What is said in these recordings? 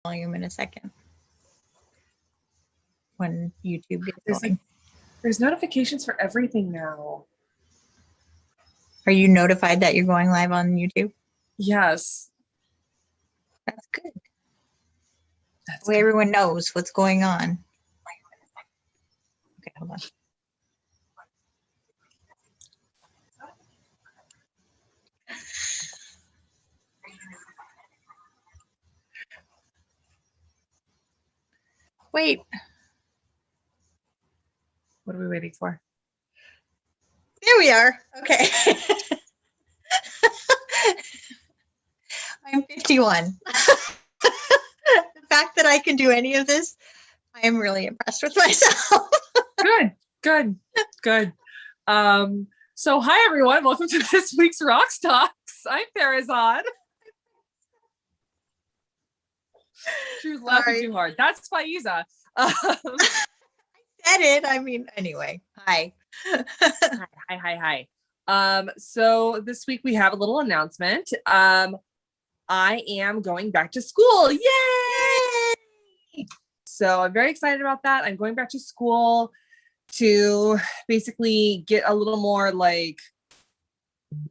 volume in a second when YouTube gets There's going. There's notifications for everything now. Are you notified that you're going live on YouTube? Yes. That's good. That's way everyone knows what's going on. Okay, hold on. Wait. What are we waiting for? There we are. Okay. I'm 51. The fact that I can do any of this, I am really impressed with myself. Good. So hi everyone, welcome to this week's Rocks Talks. I'm Farazan. She was laughing too hard. That's Faiza. I said it. I mean, anyway. Hi. Hi. So this week we have a little announcement. I am going back to school. Yay! So I'm very excited about that. I'm going back to school to basically get a little more like,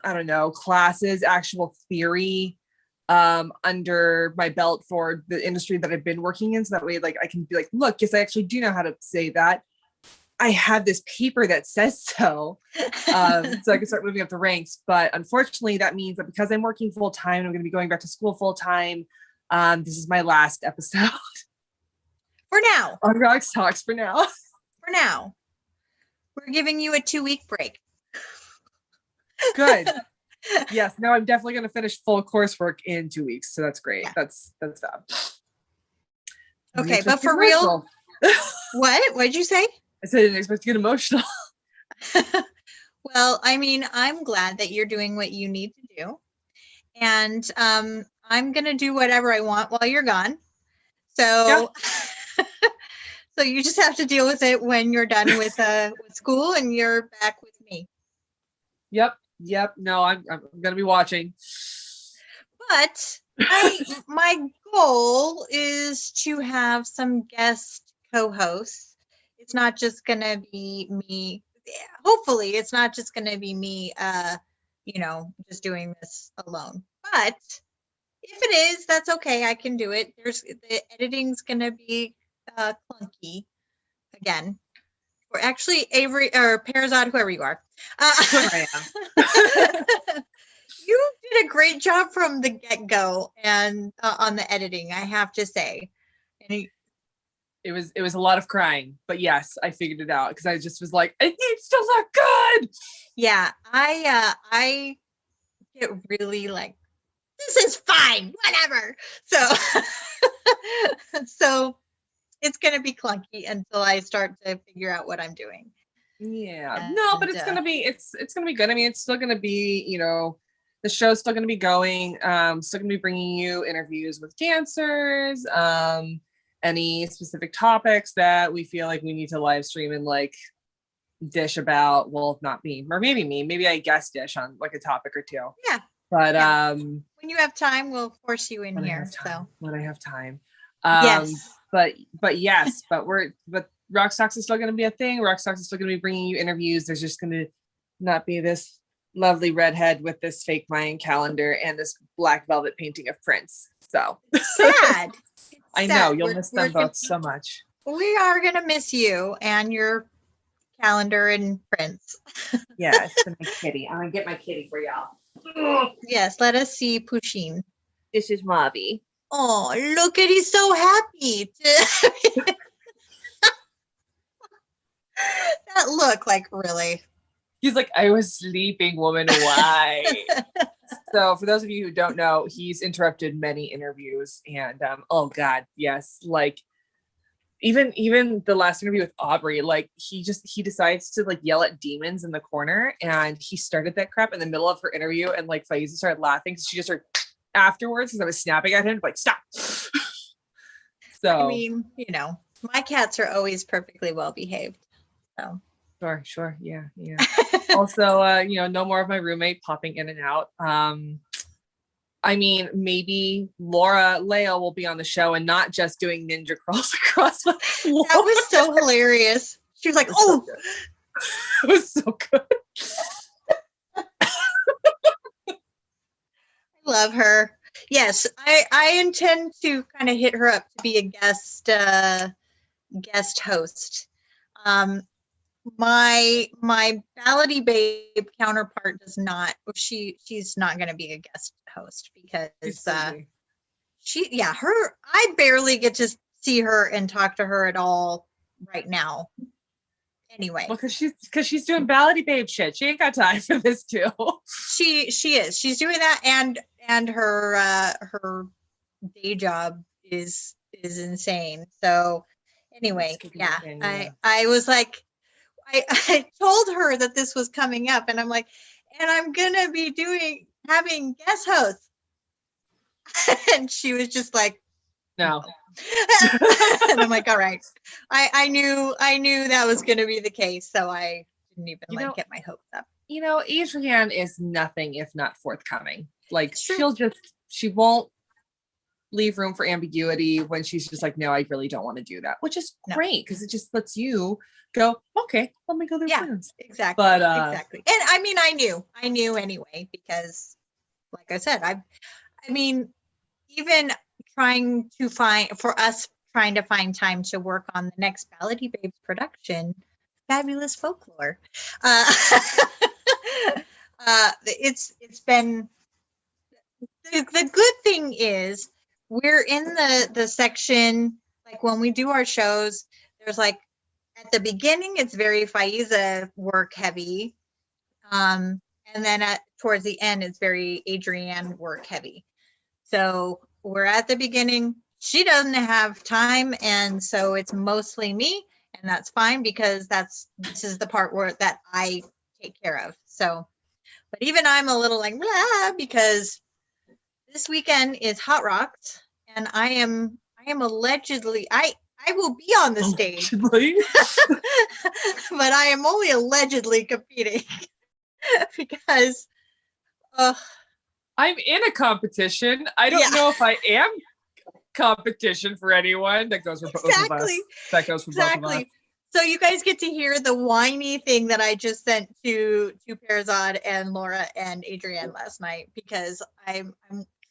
I don't know, classes, actual theory under my belt for the industry that I've been working in. So that way, like, I can be like, look, yes, I actually do know how to say that. I have this paper that says so. So I can start moving up the ranks. But unfortunately, that means that because I'm working full time and I'm going to be going back to school full time, this is my last episode. For now. On Rocks Talks for now. For now. We're giving you a 2-week break. Good. Yes. No, I'm definitely going to finish full coursework in 2 weeks. So that's great. Yeah. That's fab. Okay, but for real. What? What'd you say? I said I didn't expect to get emotional. Well, I mean, I'm glad that you're doing what you need to do. And I'm going to do whatever I want while you're gone. So, yeah. So you just have to deal with it when you're done with school and you're back with me. Yep. No, I'm going to be watching. But my goal is to have some guest co-hosts. It's not just going to be me. Hopefully it's not just going to be me, just doing this alone. But if it is, that's okay. I can do it. The editing's going to be clunky again. Or actually, Avery or Parazad, whoever you are. I am. You did a great job from the get-go and on the editing, I have to say. And it was a lot of crying, but yes, I figured it out because I just was like, it needs to look good. Yeah, I get really like, this is fine, whatever. So it's gonna be clunky until I start to figure out what I'm doing. Yeah, no, but it's gonna be good. I mean, it's still gonna be, the show's still gonna be going. Still gonna be bringing you interviews with dancers. Any specific topics that we feel like we need to live stream and like dish about. Well, if not me, or maybe I guest dish on like a topic or two. Yeah. But when you have time, we'll force you in here. When I have time. Yes. But yes, but Rocks Talks is still going to be a thing. Rocks Talks is still going to be bringing you interviews. There's just going to not be this lovely redhead with this fake Mayan calendar and this black velvet painting of Prince. So sad. I know you'll miss them both so much. We are going to miss you and your calendar and Prince. Yes, my kitty. I'm going to get my kitty for y'all. Yes, let us see Pusheen. This is Mobby. Oh, look at he's so happy. That look, like, really. He's like, I was sleeping, woman. Why? So for those of you who don't know, he's interrupted many interviews and oh God, yes. Like even the last interview with Aubrey, like he decides to like yell at demons in the corner and he started that crap in the middle of her interview and like Faiza started laughing. So she just started afterwards because I was snapping at him like, stop. So I mean, my cats are always perfectly well behaved. So Sure. Yeah. Also, no more of my roommate popping in and out. I mean, maybe Laura Leah will be on the show and not just doing ninja crawls across the floor. That was so hilarious. She was like, It was "Oh, so it was so good. I love her." Yes, I intend to kind of hit her up to be a guest host. Um, my Ballady Babe counterpart does not. She's not going to be a guest host because I barely get to see her and talk to her at all right now. Anyway, well, because she's doing Ballady Babe shit. She ain't got time for this too. She is. She's doing that, and her day job is insane. So anyway, I was like, I told her that this was coming up, and I'm like, and I'm gonna be having guest hosts, and she was just like, no. And I'm like, all right. I knew that was gonna be the case, so I didn't even get my hopes up. Adrienne is nothing if not forthcoming. Like she won't leave room for ambiguity when she's just like, no, I really don't want to do that, which is great because it just lets you go, okay, let me go there. Exactly. But exactly. And I mean, I knew anyway, because like I said, I mean, even trying to find time to work on the next Ballady Babes production, Fabulous Folklore. It's been the good thing is we're in the section, like when we do our shows, there's like at the beginning it's very Faiza work heavy, and then towards the end it's very Adrienne work heavy. So we're at the beginning, she doesn't have time, and so it's mostly me, and that's fine because this is the part that I take care of. So, but even I'm a little like blah, because this weekend is Hot Rocks, and I am allegedly I will be on the stage, but I am only allegedly competing because I'm in a competition. I don't know if I am competition for anyone. That goes for both of us. That goes for both of us. So you guys get to hear the whiny thing that I just sent to Perzad and Laura and Adrienne last night, because I'm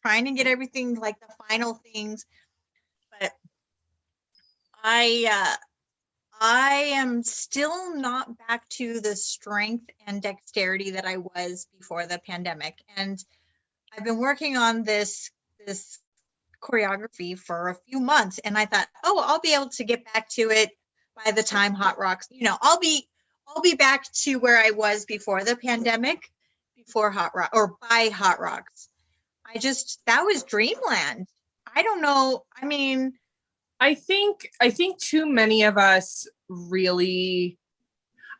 trying to get everything, like the final things, but I am still not back to the strength and dexterity that I was before the pandemic. And I've been working on this choreography for a few months, and I thought, oh, I'll be able to get back to it by the time Hot Rocks, I'll be back to where I was before the pandemic, before Hot Rock or by Hot Rocks. That was dreamland. I don't know. I mean, I think too many of us really,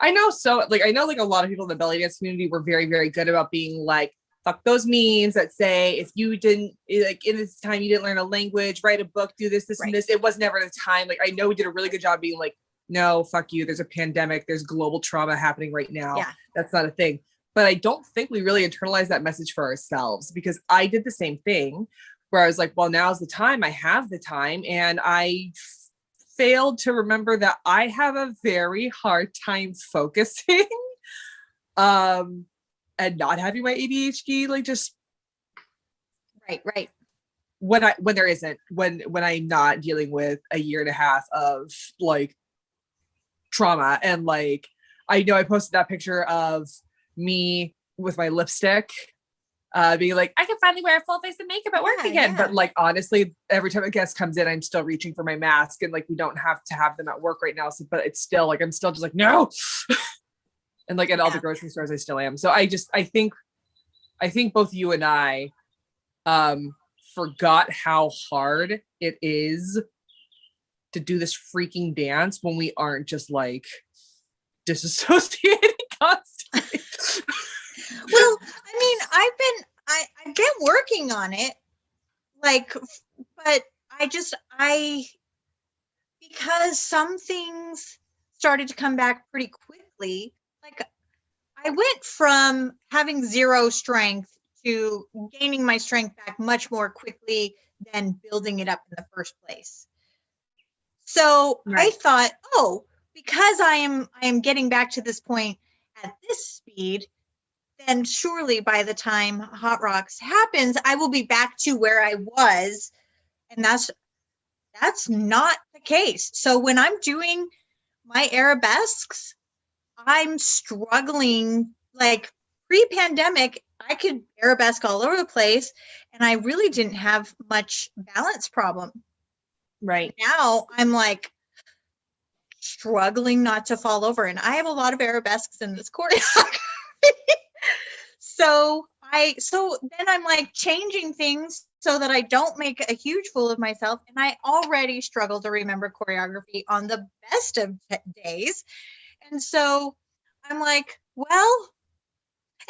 I know a lot of people in the belly dance community were very, very good about being like, fuck those memes that say if you didn't, like, in this time you didn't learn a language, write a book, do this and this. It was never the time. Like, I know we did a really good job being like, no, fuck you, there's a pandemic, there's global trauma happening right now. That's not a thing. But I don't think we really internalized that message for ourselves, because I did the same thing where I was like, well, now's the time, I have the time, and I failed to remember that I have a very hard time focusing and not having my ADHD, like, just right when there isn't, when I'm not dealing with a year and a half of like trauma. And like, I know I posted that picture of me with my lipstick being like, I can finally wear a full face of makeup at work again. But like, honestly, every time a guest comes in, I'm still reaching for my mask, and like, we don't have to have them at work right now. So, but it's still like, I'm still just like, no. And like at all the grocery stores, I still am. So I think both you and I forgot how hard it is to do this freaking dance when we aren't just like disassociating constantly. Well, I mean, I've been working on it, like, but because some things started to come back pretty quickly. Like, I went from having zero strength to gaining my strength back much more quickly than building it up in the first place. So I thought, oh, because I am getting back to this point at this speed, then surely by the time Hot Rocks happens, I will be back to where I was. And that's not the case. So when I'm doing my arabesques, I'm struggling. Like pre-pandemic, I could arabesque all over the place and I really didn't have much balance problem. Right. Now I'm like struggling not to fall over, and I have a lot of arabesques in this choreography. So then I'm like changing things so that I don't make a huge fool of myself. And I already struggle to remember choreography on the best of days. And so I'm like, well,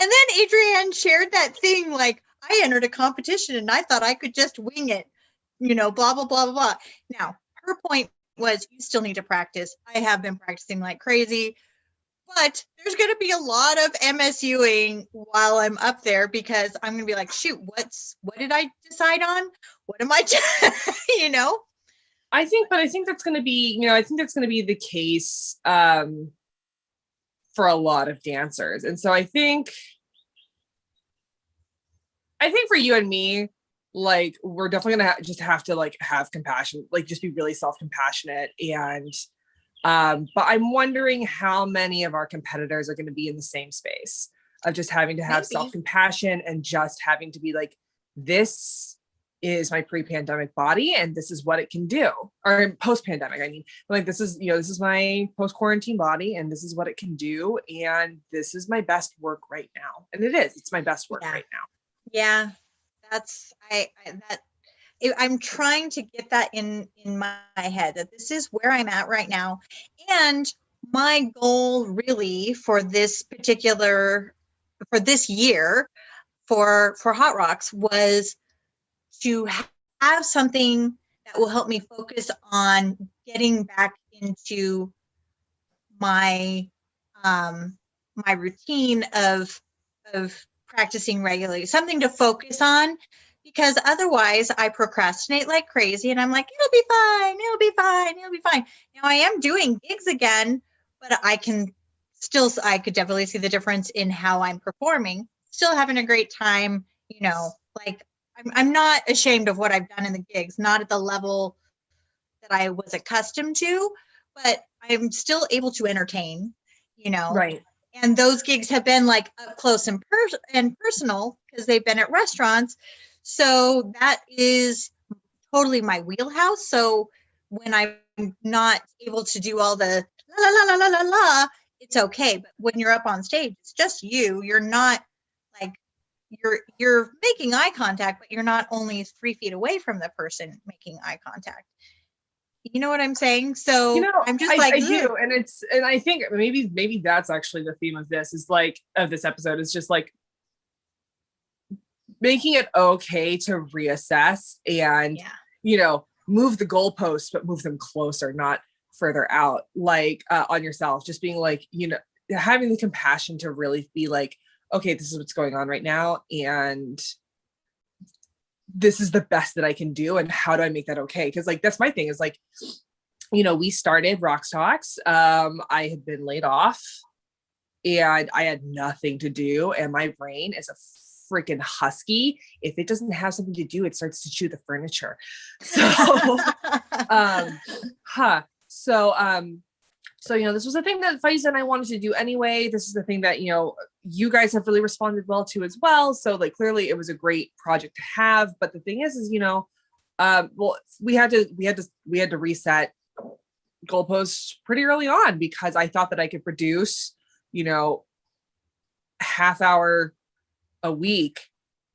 and then Adrienne shared that thing, like, I entered a competition and I thought I could just wing it, blah, blah, blah, blah, blah. Now, her point was, you still need to practice. I have been practicing like crazy, but there's going to be a lot of MSUing while I'm up there, because I'm going to be like, shoot, what did I decide on? What am I doing? I think that's going to be, that's going to be the case for a lot of dancers. And so I think for you and me, like, we're definitely going to just have to like have compassion, like just be really self-compassionate. And but I'm wondering how many of our competitors are going to be in the same space of just having to have self-compassion and just having to be like, this is my pre-pandemic body and this is what it can do, or post-pandemic. I mean, like, this is my post-quarantine body and this is what it can do. And this is my best work right now. And it's my best work right now. Yeah. I'm trying to get that in my head, that this is where I'm at right now. And my goal really for this year for Hot Rocks was to have something that will help me focus on getting back into my my routine of practicing regularly, something to focus on, because otherwise I procrastinate like crazy and I'm like, it'll be fine. Now I am doing gigs again, but I could definitely see the difference in how I'm performing, still having a great time, like I'm not ashamed of what I've done in the gigs, not at the level that I was accustomed to, but I'm still able to entertain, Right. And those gigs have been like up close and personal because they've been at restaurants. So that is totally my wheelhouse. So when I'm not able to do all the la la la la la la, it's okay. But when you're up on stage, it's just you. You're not like you're making eye contact, but you're not only 3 feet away from the person making eye contact. You know what I'm saying? So I'm just I do. And I think maybe that's actually the theme of this episode is just like making it okay to reassess and, move the goalposts, but move them closer, not further out, like on yourself, just being like, having the compassion to really be like, okay, this is what's going on right now. And this is the best that I can do. And how do I make that okay? Cause like, that's my thing is like, we started Rocks Talks. I had been laid off and I had nothing to do. And my brain is a freaking husky. If it doesn't have something to do, it starts to chew the furniture. So, So, this was a thing that Faiza and I wanted to do anyway. This is the thing that, you guys have really responded well to as well. So like, clearly it was a great project to have, but the thing is, we had to reset goalposts pretty early on because I thought that I could produce, half hour a week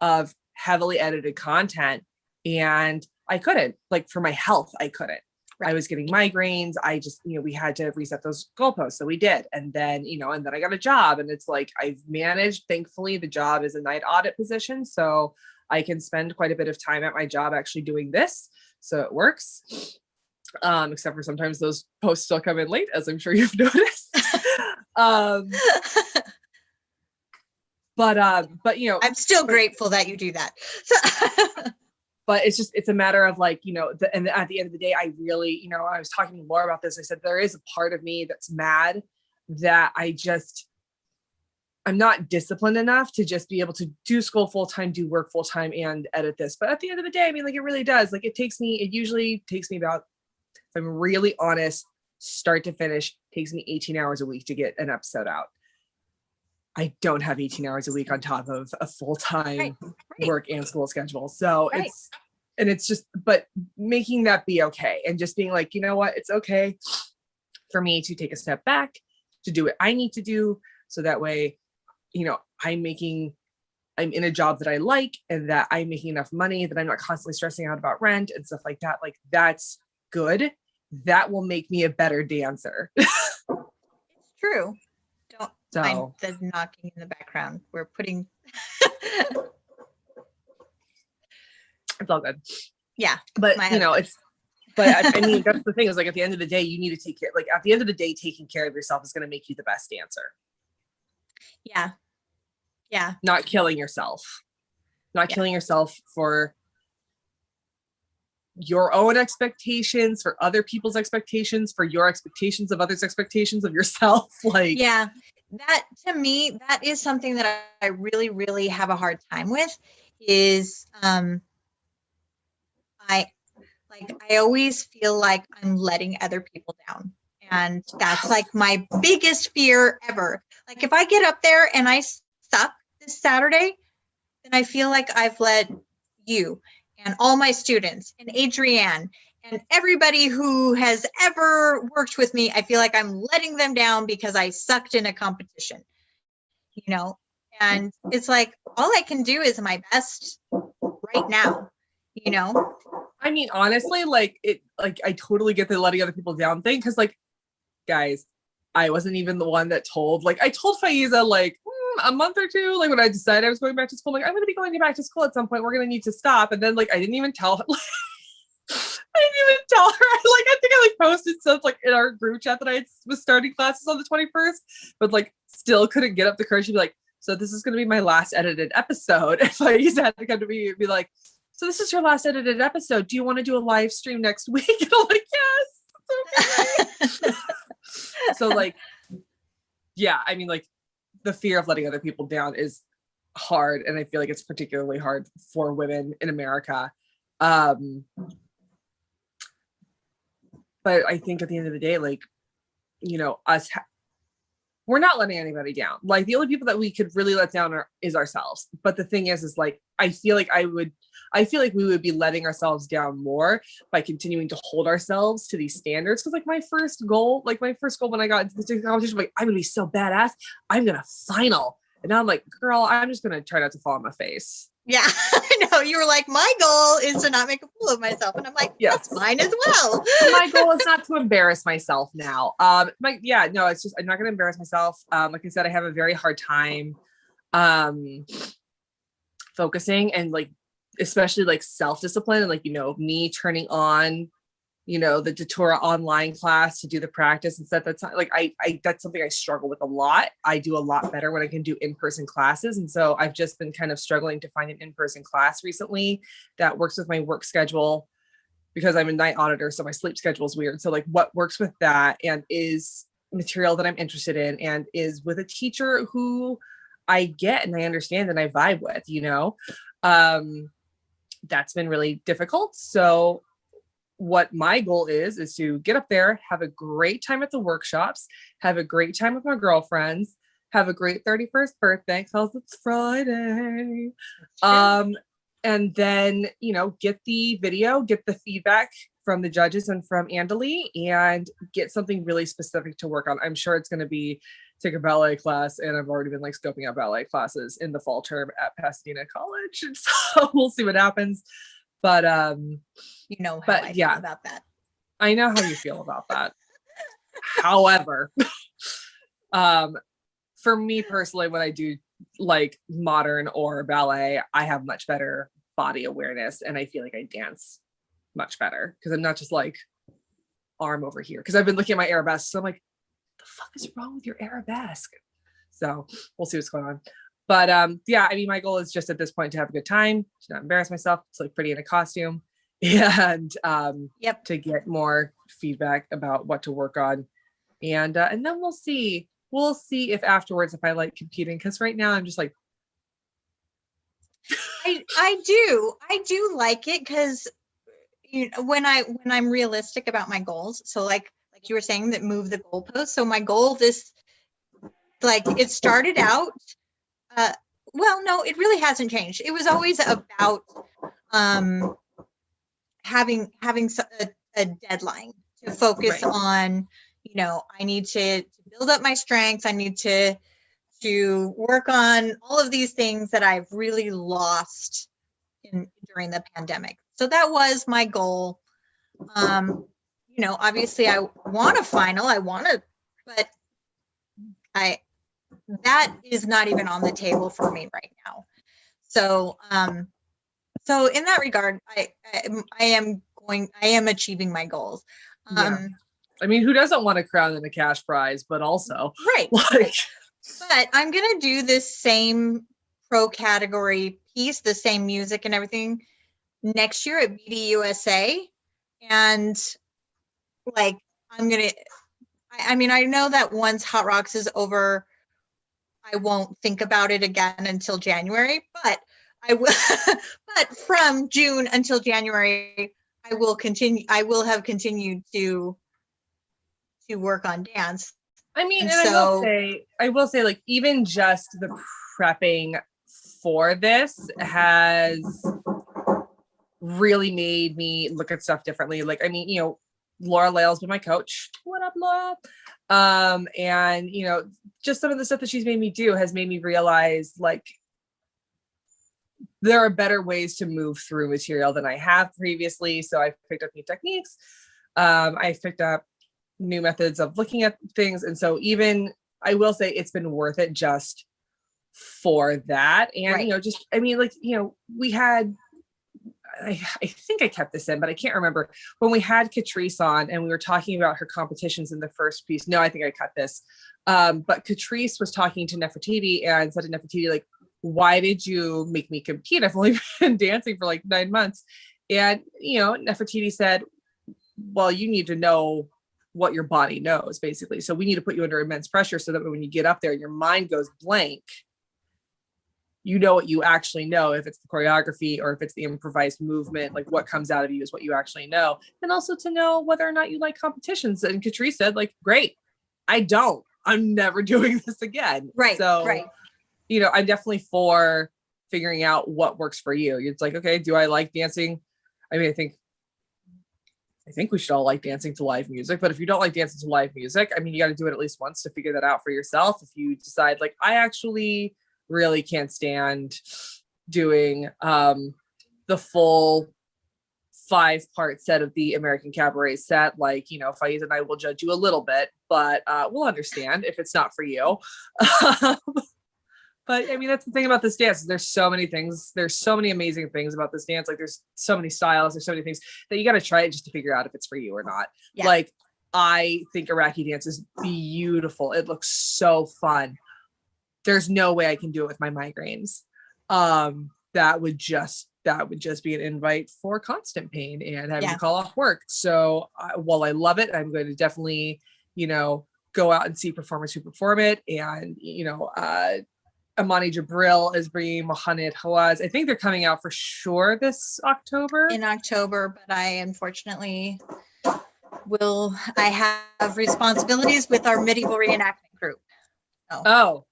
of heavily edited content. And I couldn't, like, for my health, I couldn't. Right. I was getting migraines. I just, we had to reset those goalposts. So we did. And then, and then I got a job and it's like, I've managed, thankfully the job is a night audit position. So I can spend quite a bit of time at my job actually doing this. So it works. Except for sometimes those posts still come in late, as I'm sure you've noticed. But you know, I'm still grateful that you do that. So but it's a matter of like, you know, and at the end of the day, I really, you know, I was talking to Laura about this. I said, there is a part of me that's mad that I'm not disciplined enough to just be able to do school full time, do work full time, and edit this. But at the end of the day, I mean, like, it really does. Like, it usually takes me about, if I'm really honest, start to finish, takes me 18 hours a week to get an episode out. I don't have 18 hours a week on top of a full-time work and school schedule. So it's just, but making that be okay. And just being like, you know what, it's okay for me to take a step back, to do what I need to do. So that way, you know, I'm in a job that I like, and that I'm making enough money that I'm not constantly stressing out about rent and stuff like that. Like, that's good. That will make me a better dancer. it's true. Don't mind So the knocking in the background. We're putting it's all good. Yeah. But my you know, husband. but I mean, that's the thing, is like, at the end of the day, you need to take care, like, at the end of the day, taking care of yourself is going to make you the best dancer. Yeah. Yeah. Not killing yourself. Not Yeah. killing yourself for your own expectations, for other people's expectations, for your expectations of others' expectations of yourself. Like, Yeah. That, to me, that is something that I really, really have a hard time with, is I always feel like I'm letting other people down. And that's like my biggest fear ever. Like, if I get up there and I suck this Saturday, then I feel like I've let you and all my students and Adrienne and everybody who has ever worked with me, I feel like I'm letting them down because I sucked in a competition, you know? And it's like, all I can do is my best right now, you know? I mean, honestly, like, I totally get the letting other people down thing. Cause like, guys, I wasn't even the one that told, like, I told Faiza, like, a month or two, like, when I decided I was going back to school, like, I'm going to be going back to school at some point. We're going to need to stop. And then, like, I didn't even tell her. I didn't even tell her. Like, I think I like posted stuff like in our group chat that I was starting classes on the 21st, but like still couldn't get up the courage to be like, so this is going to be my last edited episode. And Faiza had to come to me and be like, so this is your last edited episode. Do you want to do a live stream next week? And I'm like, yes, it's okay. So like, yeah, I mean, like, the fear of letting other people down is hard. And I feel like it's particularly hard for women in America. But I think at the end of the day, like, you know, we're not letting anybody down. Like, the only people that we could really let down is ourselves. But the thing is like, I feel like we would be letting ourselves down more by continuing to hold ourselves to these standards. Cause like my first goal when I got into the competition, like, I'm gonna be so badass, I'm gonna final. And now I'm like, girl, I'm just gonna try not to fall on my face. Yeah, I know. You were like, my goal is to not make a fool of myself. And I'm like, Yes. That's mine as well. My goal is not to embarrass myself now. It's just, I'm not going to embarrass myself. Like I said, I have a very hard time focusing, and like, especially like self-discipline, and like, you know, me turning on, you know, the Datura online class to do the practice and stuff. That's not, like, I that's something I struggle with a lot. I do a lot better when I can do in-person classes. And so I've just been kind of struggling to find an in-person class recently that works with my work schedule, because I'm a night auditor. So my sleep schedule is weird. So like, what works with that and is material that I'm interested in and is with a teacher who I get and I understand and I vibe with, you know, that's been really difficult. So what my goal is to get up there, have a great time at the workshops, have a great time with my girlfriends, have a great 31st birthday because it's Friday. And then, you know, get the video, get the feedback from the judges and from Andalee, and get something really specific to work on. I'm sure it's going to be take a ballet class, and I've already been like scoping out ballet classes in the fall term at Pasadena College. And so we'll see what happens. But you know how I feel about that. I know how you feel about that. However, for me personally, when I do like modern or ballet, I have much better body awareness, and I feel like I dance much better because I'm not just like arm over here. Because I've been looking at my arabesque, so I'm like, the fuck is wrong with your arabesque? So we'll see what's going on. But yeah, I mean, my goal is just at this point to have a good time, to not embarrass myself, to look pretty in a costume, and Yep. to get more feedback about what to work on. And then we'll see. We'll see if afterwards if I like competing, because right now I'm just like, I do like it because when I'm realistic about my goals. So like you were saying, that move the goalpost. So my goal it started out. Well, no, it really hasn't changed. It was always about having a deadline to focus right. on. I need to build up my strengths. I need to work on all of these things that I've really lost during the pandemic. So that was my goal. Obviously I want a final, but that is not even on the table for me right now. So, so in that regard, I am achieving my goals. Yeah. I mean, who doesn't want a crown and a cash prize, but also right. But I'm going to do this same pro category piece, the same music and everything next year at BDUSA. And like, I mean, I know that once Hot Rocks is over, I won't think about it again until January, but I will, but from June until January, I will have continued to work on dance. I mean, and I will say, like, even just the prepping for this has really made me look at stuff differently. Like, I mean, Laura Lale's been my coach. What up, Laura? And just some of the stuff that she's made me do has made me realize, like, there are better ways to move through material than I have previously. So I've picked up new techniques. I've picked up new methods of looking at things. And so even, I will say, it's been worth it just for that. And, right. We had, I think I kept this in, but I can't remember, when we had Catrice on and we were talking about her competitions in the first piece. No, I think I cut this. But Catrice was talking to Nefertiti and said to Nefertiti, like, why did you make me compete? I've only been dancing for like 9 months. And, Nefertiti said, well, you need to know what your body knows, basically. So we need to put you under immense pressure so that when you get up there, your mind goes blank. You know what you actually know, if it's the choreography or if it's the improvised movement, like what comes out of you is what you actually know. And also to know whether or not you like competitions. And Catrice said, like, great, I don't. I'm never doing this again. Right. So, right. I'm definitely for figuring out what works for you. It's like, okay, do I like dancing? I mean, I think we should all like dancing to live music, but if you don't like dancing to live music, I mean, you got to do it at least once to figure that out for yourself. If you decide, like, I actually really can't stand doing the full 5-part set of the American Cabaret set, like, Faiz and I will judge you a little bit, but we'll understand if it's not for you. But I mean, that's the thing about this dance. There's so many things. There's so many amazing things about this dance. Like, there's so many styles. There's so many things that you got to try it just to figure out if it's for you or not. Yeah. Like, I think Iraqi dance is beautiful. It looks so fun. There's no way I can do it with my migraines. That would just be an invite for constant pain and having to call off work. So while I love it, I'm going to definitely, go out and see performers who perform it. And, Amani Jabril is bringing Mohamed Hawaz. I think they're coming out for sure this October. In October, but I unfortunately I have responsibilities with our medieval reenactment group. Oh.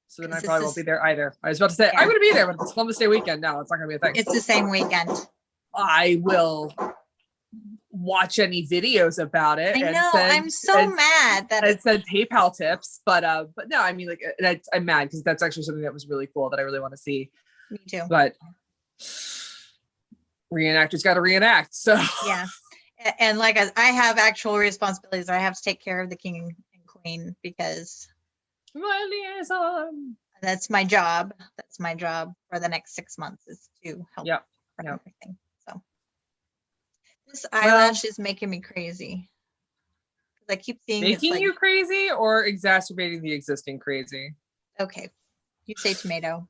So then I probably won't be there either. I was about to say, I'm going to be there, but it's Columbus Day weekend. No, it's not going to be a thing. It's the same weekend. I will watch any videos about it. I know. I'm so mad that it said PayPal tips, but no, I mean, like, I'm mad because that's actually something that was really cool that I really want to see. Me too. But reenactors got to reenact. So yeah, and like I have actual responsibilities. I have to take care of the king and queen because that's my job. That's my job for the next 6 months, is to help for everything. So this eyelash is making me crazy. I keep seeing making you crazy or exacerbating the existing crazy. Okay, You say tomato.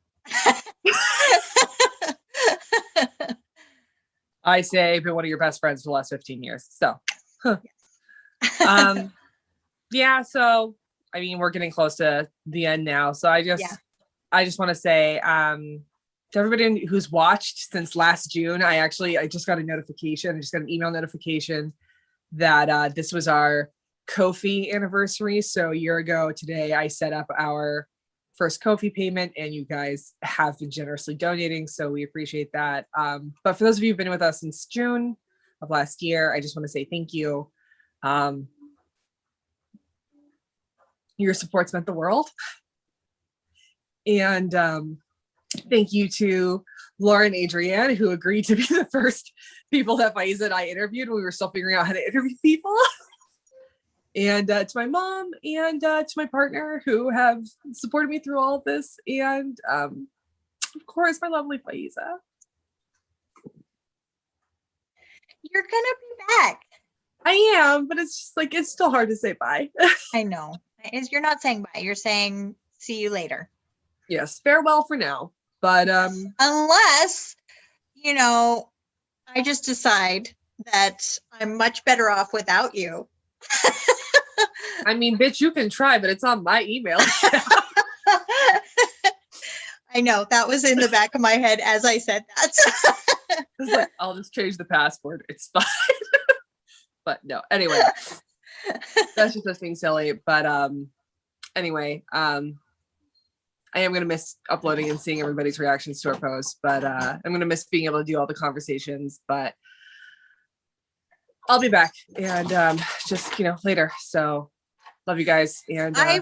I say I've been one of your best friends for the last 15 years. So, yeah. So, I mean, we're getting close to the end now. So I just want to say, to everybody who's watched since last June, I just got a notification. I just got an email notification that this was our Ko-fi anniversary. So a year ago today, I set up our first Ko-fi payment, and you guys have been generously donating. So we appreciate that. But for those of you who've been with us since June of last year, I just want to say thank you. Your support's meant the world. And thank you to Laura and Adrienne, who agreed to be the first people that Faiza and I interviewed when we were still figuring out how to interview people. And to my mom and to my partner who have supported me through all of this. And of course, my lovely Faiza. You're going to be back. I am, but it's just like, it's still hard to say bye. I know. You're not saying bye. You're saying see you later. Yes, farewell for now. But unless, I just decide that I'm much better off without you. I mean, bitch, you can try, but it's on my email. I know, that was in the back of my head as I said that. It's like, I'll just change the password. It's fine. But no, anyway, that's just us being silly. But anyway, I am going to miss uploading and seeing everybody's reactions to our posts, but I'm going to miss being able to do all the conversations, but I'll be back and just, later. So love you guys. And I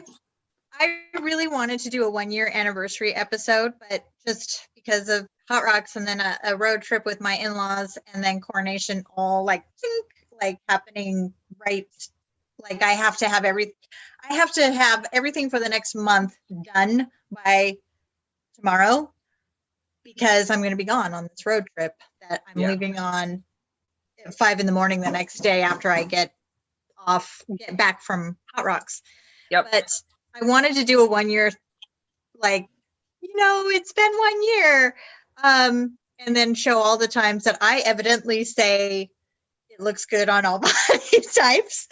really wanted to do a 1-year anniversary episode, but just because of Hot Rocks and then a road trip with my in-laws and then coronation all like happening right. Like I have to have everything for the next month done by tomorrow because I'm going to be gone on this road trip that I'm leaving on at 5 a.m. the next day after I get back from Hot Rocks. Yep. But I wanted to do a 1-year, it's been 1 year. And then show all the times that I evidently say it looks good on all body types.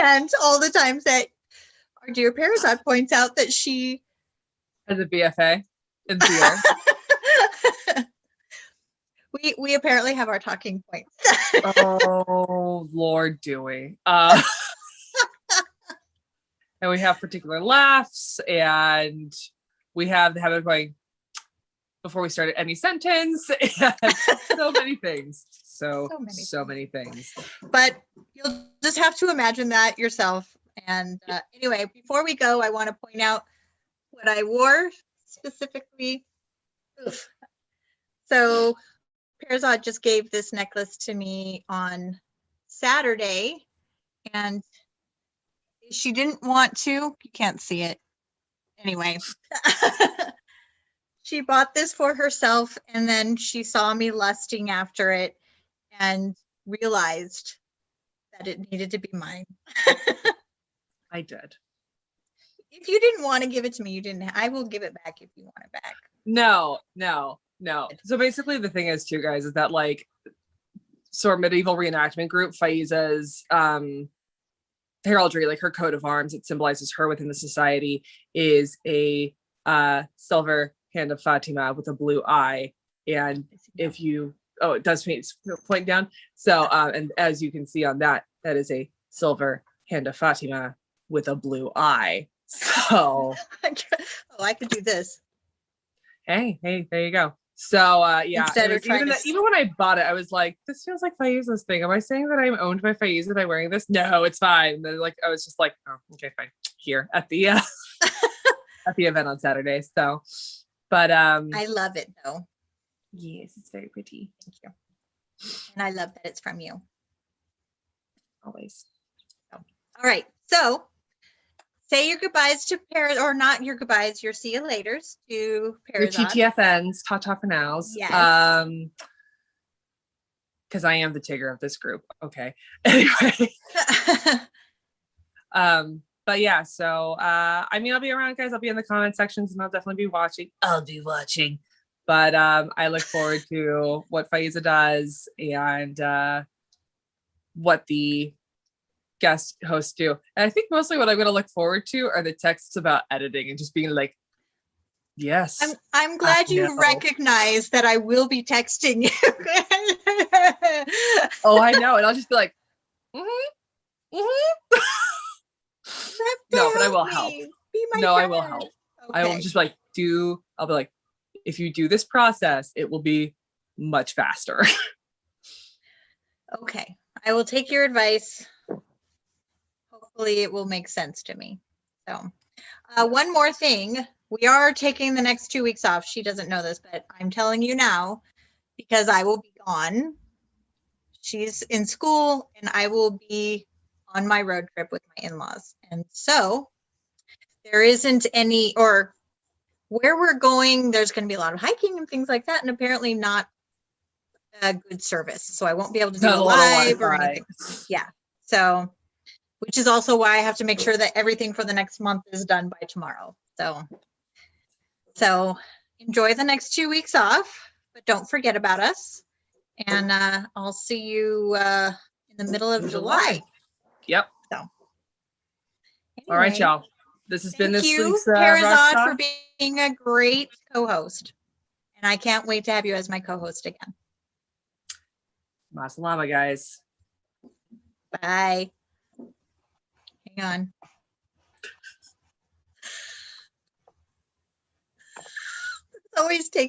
And all the times that our dear Perazad points out that she has a BFA in theater. we apparently have our talking points. Oh Lord, do we? And we have particular laughs, and we have the habit of going before we started any sentence, and so many things. So many things. But you'll just have to imagine that yourself. And anyway, before we go, I want to point out what I wore specifically. Oof. So Perazad just gave this necklace to me on Saturday, and she didn't want to. You can't see it. Anyway. She bought this for herself, and then she saw me lusting after it and realized that it needed to be mine. I did. If you didn't want to give it to me, you didn't. I will give it back if you want it back. No. So basically the thing is too, guys, is that sort of medieval reenactment group, Faiza's heraldry, like her coat of arms, it symbolizes her within the society, is a silver hand of Fatima with a blue eye. And if you, it does point down. So, and as you can see on that is a silver hand of Fatima with a blue eye. So, I could do this. Hey, there you go. So, yeah, even when I bought it, I was like, this feels like Faiza's thing. Am I saying that I'm owned by Faiza by wearing this? No, it's fine. And then I was just like, oh, okay, fine. Here at the at the event on Saturday. So, but I love it though. Yes, it's very pretty. Thank you. And I love that it's from you. Always. So, all right. So say your goodbyes to Perazad, or not your goodbyes, your see you laters to Perazad. Your TTFNs, ta for nows. Yes. Because I am the Tigger of this group. Okay. Anyway. but yeah, so I mean, I'll be around, guys. I'll be in the comment sections, and I'll definitely be watching. I'll be watching. But I look forward to what Faiza does and what the guest hosts do. And I think mostly what I'm going to look forward to are the texts about editing and just being like, yes. I'm glad you recognize that I will be texting you. Oh, I know. And I'll just be like, mm-hmm, mm-hmm. No, but I will help. Be my no, friend. I will help. Okay. I will just like I'll be like, if you do this process, it will be much faster. Okay. I will take your advice. Hopefully it will make sense to me. So one more thing. We are taking the next 2 weeks off. She doesn't know this, but I'm telling you now because I will be gone. She's in school and I will be on my road trip with my in-laws. And so there isn't any, or where we're going, there's going to be a lot of hiking and things like that. And apparently not a good service. So I won't be able to do a live or anything. Yeah. So, which is also why I have to make sure that everything for the next month is done by tomorrow. So enjoy the next 2 weeks off, but don't forget about us. And I'll see you in the middle of July. Yep. So, anyway, all right, y'all. This has been this week's Parazad for being a great co-host. And I can't wait to have you as my co-host again. Masalama, guys. Bye. Hang on. It always takes